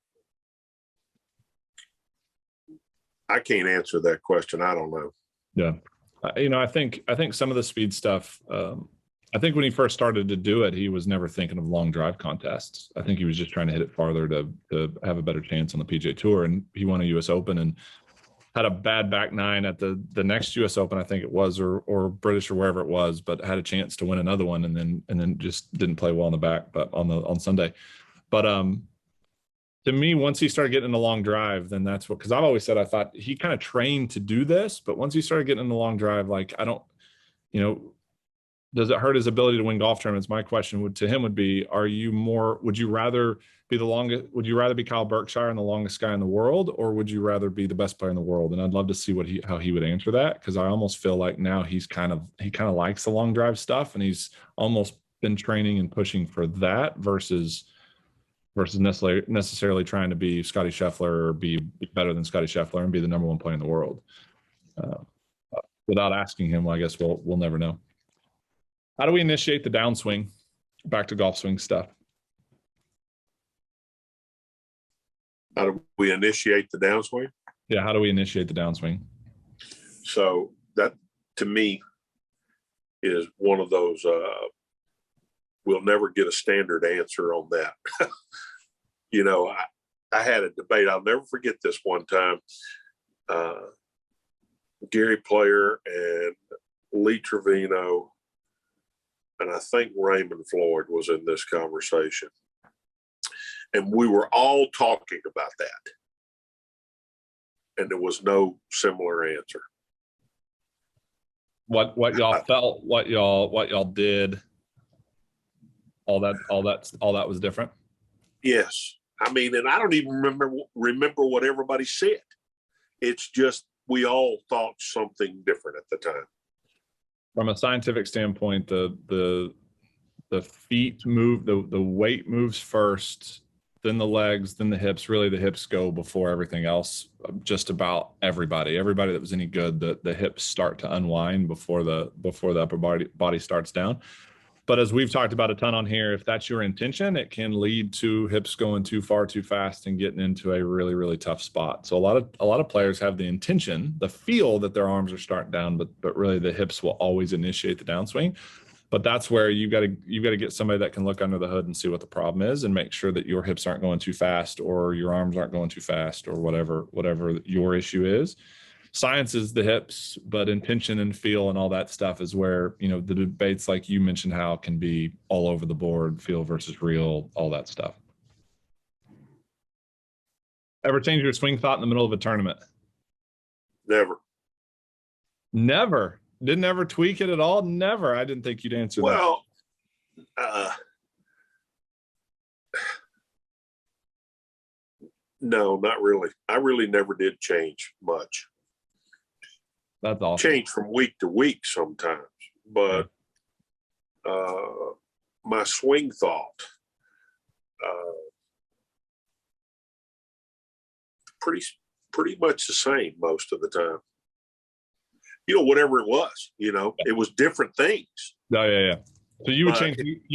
S3: I can't answer that question. I don't know.
S2: Yeah. I think some of the speed stuff, I think when he first started to do it, he was never thinking of long drive contests. I think he was just trying to hit it farther to have a better chance on the PGA Tour. And he won a US Open and had a bad back nine at the next US Open, I think it was, or British or wherever it was, but had a chance to win another one and then just didn't play well on the back, but on Sunday. But to me, once he started getting in the long drive, then that's what, because I've always said I thought he kind of trained to do this, but once he started getting in the long drive, like I don't, does it hurt his ability to win golf tournaments? My question to him would be, would you rather be Kyle Berkshire and the longest guy in the world, or would you rather be the best player in the world? And I'd love to see how he would answer that, because I almost feel like now he kind of likes the long drive stuff, and he's almost been training and pushing for that versus necessarily trying to be Scotty Scheffler or be better than Scotty Scheffler and be the number one player in the world. Without asking him, well, I guess we'll never know. How do we initiate the downswing? Back to golf swing stuff.
S3: How do we initiate the downswing?
S2: Yeah, how do we initiate the downswing?
S3: So that, to me, is one of those, we'll never get a standard answer on that. I had a debate. I'll never forget this one time. Gary Player and Lee Trevino, and I think Raymond Floyd was in this conversation. And we were all talking about that. And there was no similar answer.
S2: What y'all felt, what y'all did, all that was different?
S3: Yes. I mean, and I don't even remember what everybody said. It's just we all thought something different at the time.
S2: From a scientific standpoint, the feet move, the weight moves first, then the legs, then the hips. Really, the hips go before everything else. Just about everybody that was any good, the hips start to unwind before the upper body starts down. But as we've talked about a ton on here, if that's your intention, it can lead to hips going too far too fast and getting into a really, really tough spot. So a lot of players have the intention, the feel that their arms are starting down, but really the hips will always initiate the downswing. But that's where you got to get somebody that can look under the hood and see what the problem is and make sure that your hips aren't going too fast or your arms aren't going too fast or whatever your issue is. Science is the hips, but intention and feel and all that stuff is where, the debates like you mentioned how can be all over the board, feel versus real, all that stuff. Ever change your swing thought in the middle of a tournament?
S3: Never.
S2: Never. Didn't ever tweak it at all? Never. I didn't think you'd answer that.
S3: Well, no, not really. I really never did change much.
S2: That's awesome.
S3: Change from week to week sometimes, but my swing thought, pretty much the same most of the time. Whatever it was, it was different things.
S2: Oh, yeah. So you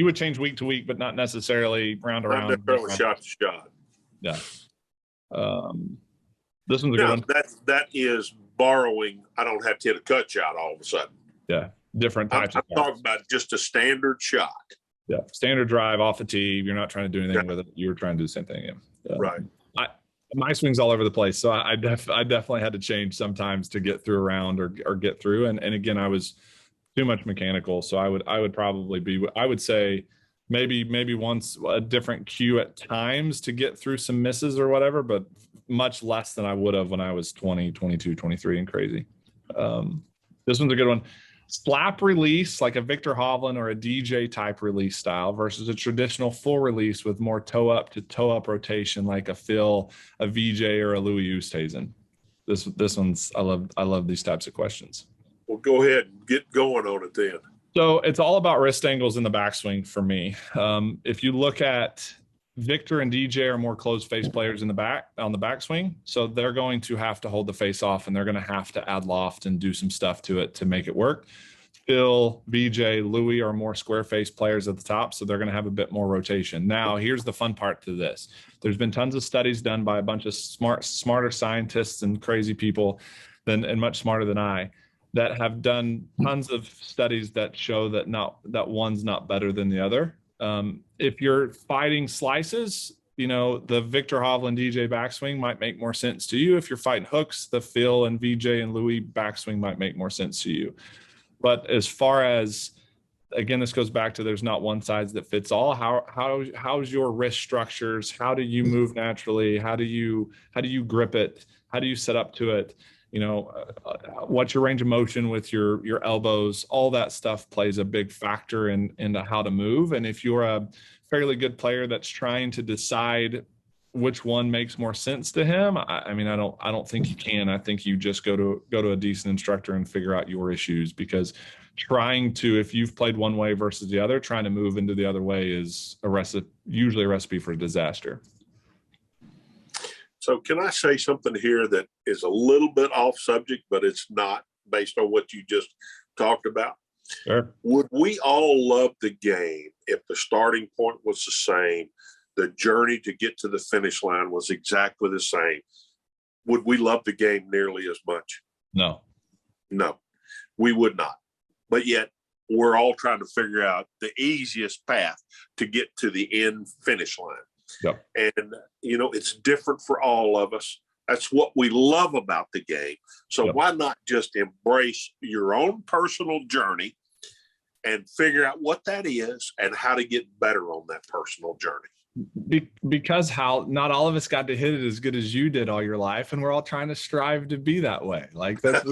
S2: would change week to week, but not necessarily round to round.
S3: Not necessarily shot to shot.
S2: Yeah. This one's a good one.
S3: That is borrowing. I don't have to hit a cut shot all of a sudden.
S2: Yeah. Different types
S3: I'm talking about just a standard shot.
S2: Yeah. Standard drive off the tee. You're not trying to do anything with it. You were trying to do the same thing. Yeah.
S3: Right.
S2: My swing's all over the place. So I definitely had to change sometimes to get through a round or get through. And again, I was too much mechanical. So I would probably I would say maybe once a different cue at times to get through some misses or whatever, but much less than I would have when I was 20, 22, 23 and crazy. This one's a good one. Slap release like a Victor Hovland or a DJ type release style versus a traditional full release with more toe up to toe up rotation like a Phil, a VJ, or a Louis Oosthuizen. This one's I love these types of questions.
S3: Well, go ahead and get going on it then.
S2: So it's all about wrist angles in the backswing for me. If you look at Victor and DJ are more closed face players in the back on the backswing, so they're going to have to hold the face off, and they're going to have to add loft and do some stuff to it to make it work. Phil, BJ, Louie are more square face players at the top, so they're going to have a bit more rotation. Now, here's the fun part to this. There's been tons of studies done by a bunch of smarter scientists and crazy people and much smarter than I, that have done tons of studies that show that one's not better than the other. If you're fighting slices, the Victor Hovland DJ backswing might make more sense to you. If you're fighting hooks, the Phil and VJ and Louie backswing might make more sense to you. But as far as, again, this goes back to there's not one size that fits all. How's your wrist structures? How do you move naturally? How do you grip it? How do you set up to it? What's your range of motion with your elbows? All that stuff plays a big factor into how to move. And if you're a fairly good player that's trying to decide which one makes more sense to him, I don't think you can. I think you just go to a decent instructor and figure out your issues, because if you've played one way versus the other, trying to move into the other way is usually a recipe for disaster.
S3: So can I say something here that is a little bit off subject, but it's not, based on what you just talked about?
S2: Sure.
S3: Would we all love the game if the starting point was the same, the journey to get to the finish line was exactly the same? Would we love the game nearly as much?
S2: No,
S3: we would not. But yet we're all trying to figure out the easiest path to get to the end finish line.
S2: Yep.
S3: And, it's different for all of us. That's what we love about the game. So
S2: Yep.
S3: Why not just embrace your own personal journey and figure out what that is and how to get better on that personal journey?
S2: Because not all of us got to hit it as good as you did all your life, and we're all trying to strive to be that way. Like that's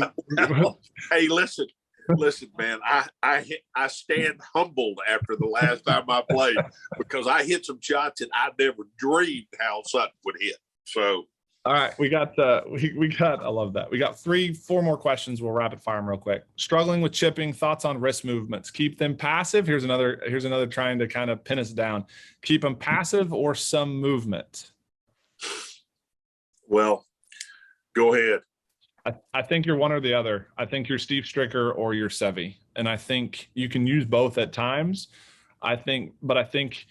S3: Hey, listen, man, I stand humbled after the last time I played, because I hit some shots that I never dreamed Hal Sutton would hit. So,
S2: all right, we got I love that. We got 4 more questions. We'll rapid fire them real quick. Struggling with chipping, thoughts on wrist movements. Keep them passive. Here's another trying to kind of pin us down. Keep them passive or some movement.
S3: Well, go ahead.
S2: I think you're one or the other. I think you're Steve Stricker or you're Sevi. And I think you can use both at times. But I think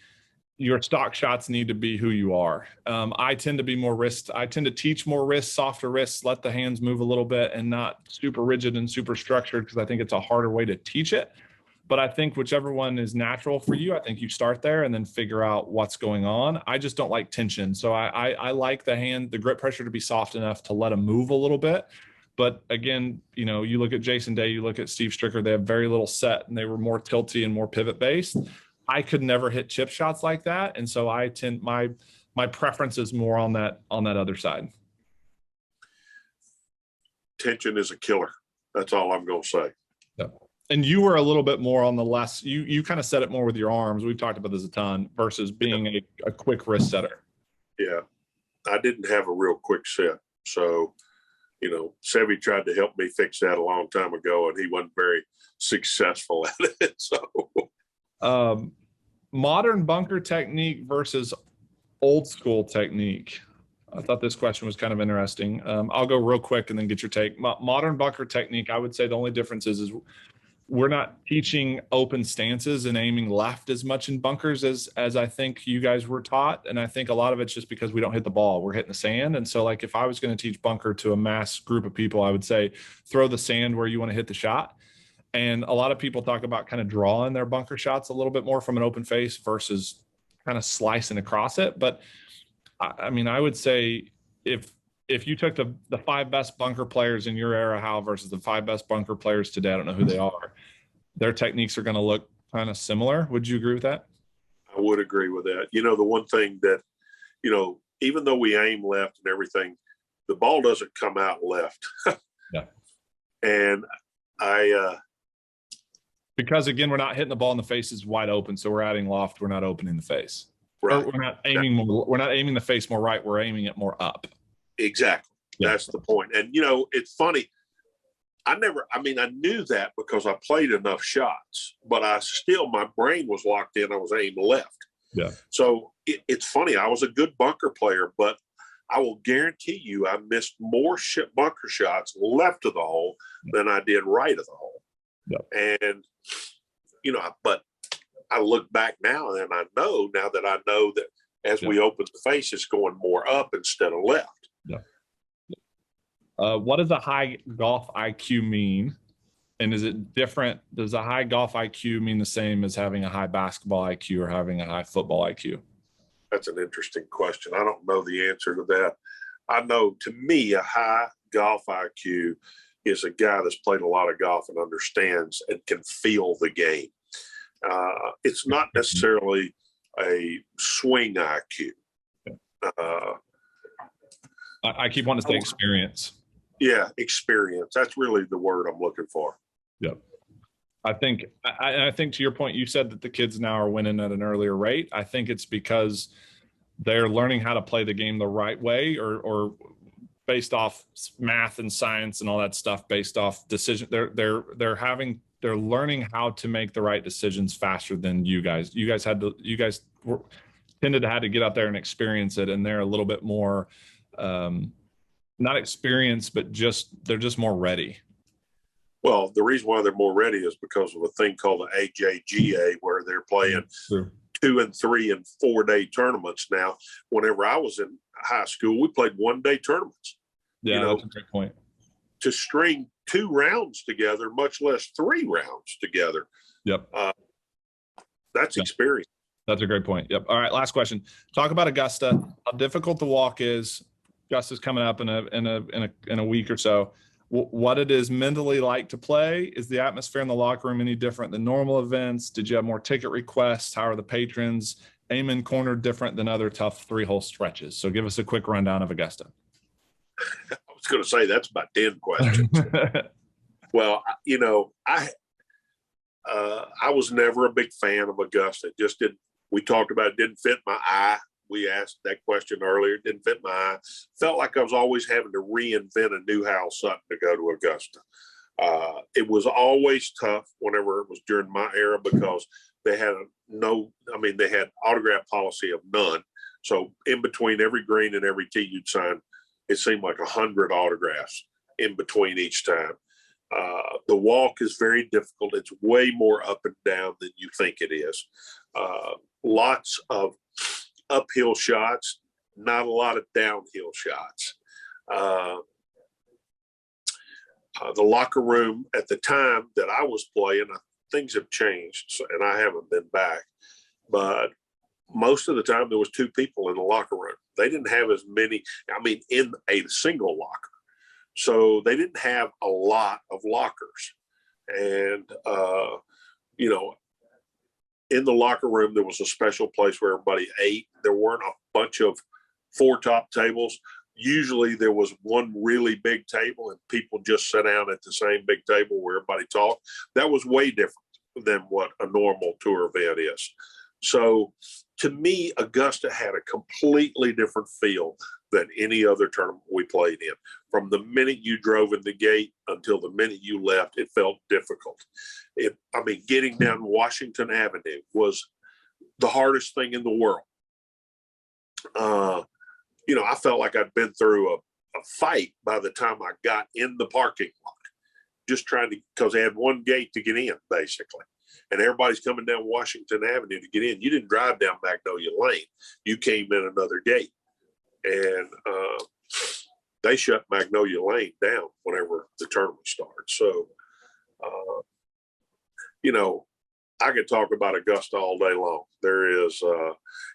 S2: your stock shots need to be who you are. I tend to be more wrist. I tend to teach more wrists, softer wrists, let the hands move a little bit and not super rigid and super structured, because I think it's a harder way to teach it. But I think whichever one is natural for you, I think you start there and then figure out what's going on. I just don't like tension. So I like the grip pressure to be soft enough to let them move a little bit. But again, you look at Jason Day, you look at Steve Stricker, they have very little set and they were more tilty and more pivot based. I could never hit chip shots like that. And so my preference is more on that other side.
S3: Tension is a killer. That's all I'm going to say.
S2: Yeah. And you were a little bit more on the less, you kind of set it more with your arms. We've talked about this a ton, versus being a quick wrist setter.
S3: Yeah. I didn't have a real quick set. So, Sevi tried to help me fix that a long time ago, and he wasn't very successful at it. So,
S2: modern bunker technique versus old school technique. I thought this question was kind of interesting. I'll go real quick and then get your take. Modern bunker technique, I would say the only difference is we're not teaching open stances and aiming left as much in bunkers as I think you guys were taught. And I think a lot of it's just because we don't hit the ball, we're hitting the sand. And so like, if I was going to teach bunker to a mass group of people, I would say, throw the sand where you want to hit the shot. And a lot of people talk about kind of drawing their bunker shots a little bit more from an open face versus kind of slicing across it. But I would say if you took the 5 best bunker players in your era, Hal, versus the 5 best bunker players today, I don't know who they are, their techniques are going to look kind of similar. Would you agree with that?
S3: I would agree with that. The one thing that, even though we aim left and everything, the ball doesn't come out left.
S2: Yeah.
S3: And
S2: because again, we're not hitting the ball in the face is wide open. So we're adding loft. We're not opening the face.
S3: Right.
S2: We're not aiming more, we're not aiming the face more right. We're aiming it more up.
S3: Exactly.
S2: Yeah.
S3: That's the point. And, it's funny. I knew that because I played enough shots, but my brain was locked in. I was aiming left.
S2: Yeah.
S3: So it's funny. I was a good bunker player, but I will guarantee you I missed more bunker shots left of the hole than I did right of the hole.
S2: Yeah.
S3: And, but I look back now and I know that as we open the face, it's going more up instead of left.
S2: Yeah. What does a high golf IQ mean? And is it different? Does a high golf IQ mean the same as having a high basketball IQ or having a high football IQ?
S3: That's an interesting question. I don't know the answer to that. I know, to me, a high golf IQ is a guy that's played a lot of golf and understands and can feel the game. It's not necessarily a swing IQ.
S2: I keep wanting to say experience.
S3: Yeah, experience. That's really the word I'm looking for.
S2: Yep. I think to your point, you said that the kids now are winning at an earlier rate. I think it's because they're learning how to play the game the right way, or based off math and science and all that stuff, based off decision. They're learning how to make the right decisions faster than you guys. You guys tended to have to get out there and experience it, and they're a little bit more not experienced, but they're just more ready.
S3: Well, the reason why they're more ready is because of a thing called the AJGA, where they're playing 2 and 3 and 4 day tournaments now. Whenever I was in high school, we played 1 day tournaments.
S2: Yeah, that's a great point.
S3: To string 2 rounds together, much less 3 rounds together.
S2: Yep.
S3: That's experience.
S2: That's a great point. Yep. All right. Last question. Talk about Augusta. How difficult the walk is. Augusta's coming up in a week or so. What it is mentally like to play? Is the atmosphere in the locker room any different than normal events? Did you have more ticket requests? How are the patrons? Amen Corner different than other tough 3-hole stretches? So give us a quick rundown of Augusta.
S3: I was going to say that's about 10 questions. Well, I was never a big fan of Augusta. It just didn't. We talked about it didn't fit my eye. We asked that question earlier. It didn't fit my eye. Felt like I was always having to reinvent a new Hal Sutton to go to Augusta. It was always tough whenever it was during my era, because they had they had autograph policy of none. So in between every green and every tee you'd sign, it seemed like 100 autographs in between each time. The walk is very difficult. It's way more up and down than you think it is. Lots of uphill shots, not a lot of downhill shots. The locker room at the time that I was playing, things have changed, and I haven't been back. But most of the time, there was 2 people in the locker room. They didn't have as many, in a single locker. So they didn't have a lot of lockers. And, in the locker room, there was a special place where everybody ate. There weren't a bunch of 4 top tables. Usually there was one really big table and people just sat down at the same big table where everybody talked. That was way different than what a normal tour event is. So to me, Augusta had a completely different feel than any other tournament we played in. From the minute you drove in the gate until the minute you left, it felt difficult. Getting down Washington Avenue was the hardest thing in the world. I felt like I'd been through a fight by the time I got in the parking lot, just because they had one gate to get in, basically. And everybody's coming down Washington Avenue to get in. You didn't drive down Magnolia Lane. You came in another gate. And they shut Magnolia Lane down whenever the tournament started. So, I could talk about Augusta all day long.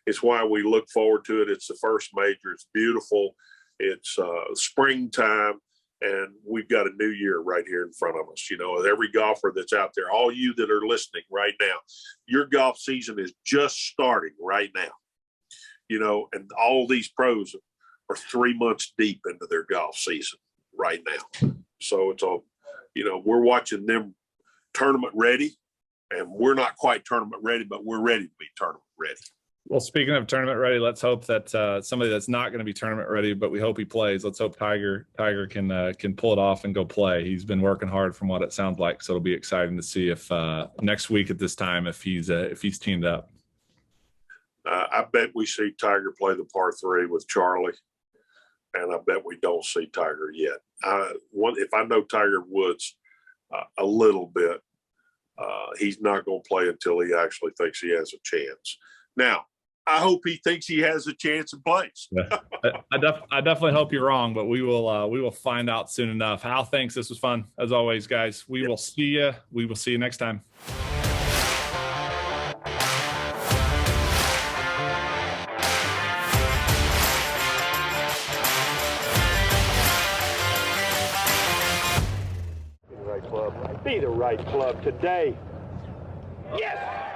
S3: It's why we look forward to it. It's the first major. It's beautiful. It's springtime, and we've got a new year right here in front of us. Every golfer that's out there, all you that are listening right now, your golf season is just starting right now. And all these pros are 3 months deep into their golf season right now. So it's all, we're watching them tournament ready, and we're not quite tournament ready, but we're ready to be tournament ready.
S2: Well, speaking of tournament ready, let's hope that somebody that's not going to be tournament ready, but we hope he plays. Let's hope Tiger can pull it off and go play. He's been working hard from what it sounds like. So it'll be exciting to see if next week at this time, if he's teamed up.
S3: I bet we see Tiger play the par 3 with Charlie, and I bet we don't see Tiger yet. If I know Tiger Woods a little bit, he's not going to play until he actually thinks he has a chance. Now, I hope he thinks he has a chance and plays.
S2: Yeah. I definitely hope you're wrong, but we will find out soon enough. Hal, thanks. This was fun as always, guys. We will see you. We will see you next time.
S1: Be the right club today. Yes!